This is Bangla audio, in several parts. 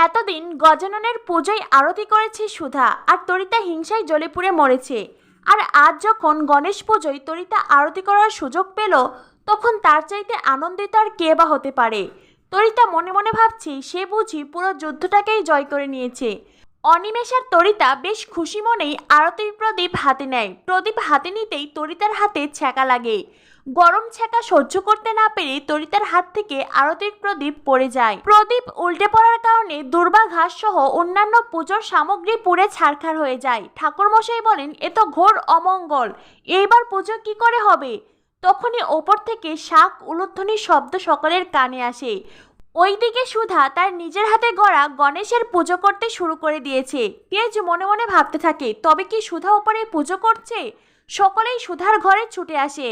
এতদিন গজাননের পুজোয় আরতি করেছে সুধা, আর তরিতা হিংসায় জ্বলে পুড়ে মরেছে। আর আজ যখন গণেশ পুজোয় তরিতা আরতি করার সুযোগ পেল, তখন তার চাইতে আনন্দিত আর কে বা হতে পারে। তরিতা মনে মনে ভাবছে সে বুঝি পুরো যুদ্ধটাকেই জয় করে নিয়েছে। অনিমেষ আর তরিতা বেশ খুশি মনেই আরতির প্রদীপ হাতে নেয়। প্রদীপ হাতে নিতেই তরিতার হাতে ছ্যাঁকা লাগে। গরম ছ্যাঁকা সহ্য করতে না পেরে তরিতার হাত থেকে আরতির প্রদীপ পড়ে যায়। প্রদীপ উল্টে পড়ার কারণে দুর্বা ঘাস সহ অন্যান্য পুজোর সামগ্রী পুড়ে ছারখার হয়ে যায়। ঠাকুরমশাই বলেন, এ তো ঘোর অমঙ্গল, এইবার পুজো কি করে হবে? তখনই ওপর থেকে শাক উলুধ্বনির শব্দ সকলের কানে আসে। ওইদিকে সুধা তার নিজের হাতে গড়া গণেশের পুজো করতে শুরু করে দিয়েছে। তেজ মনে মনে ভাবতে থাকে, তবে কি সুধা ওপরে পুজো করছে? সকলেই সুধার ঘরে ছুটে আসে।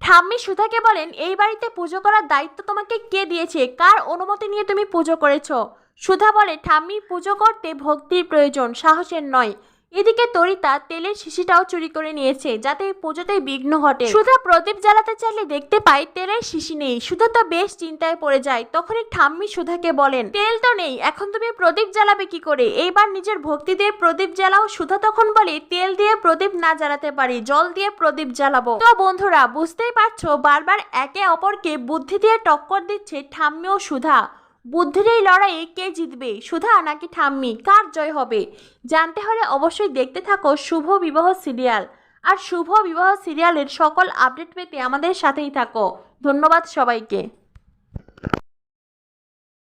ঠাম্মি সুধাকে বলেন, এই বাড়িতে পুজো করার দায়িত্ব তোমাকে কে দিয়েছে? কার অনুমতি নিয়ে তুমি পুজো করেছো? সুধা বলে, ঠাম্মি, পুজো করতে ভক্তির প্রয়োজন, সাহসের নয়। এদিকে তরিতা তেলের শিশিটাও চুরি করে নিয়েছে, যাতে পুজোতে বিঘ্ন ঘটে। সুধা প্রদীপ জ্বালাতে চাইলে দেখতে পায় তেলের শিশি নেই। সুধা তো বেশ চিন্তায় পড়ে যায়। তখনই ঠাম্মি সুধাকে বলেন, তেল তো নেই, এখন তুমি প্রদীপ জ্বালাবে কি করে? এইবার নিজের ভক্তি দিয়ে প্রদীপ জ্বালাও। সুধা তখন বলে, তেল দিয়ে প্রদীপ না জ্বালাতে পারি, জল দিয়ে প্রদীপ জ্বালাবো। তো বন্ধুরা, বুঝতেই পারছো বারবার একে অপরকে বুদ্ধি দিয়ে টক্কর দিচ্ছে ঠাম্মি ও সুধা। বুদ্ধির এই লড়াইয়ে কে জিতবে, সুধা নাকি ঠাম্মি? কার জয় হবে? জানতে হলে অবশ্যই দেখতে থাকো শুভ বিবাহ সিরিয়াল। আর শুভ বিবাহ সিরিয়ালের সকল আপডেট পেতে আমাদের সাথেই থাকো। ধন্যবাদ সবাইকে।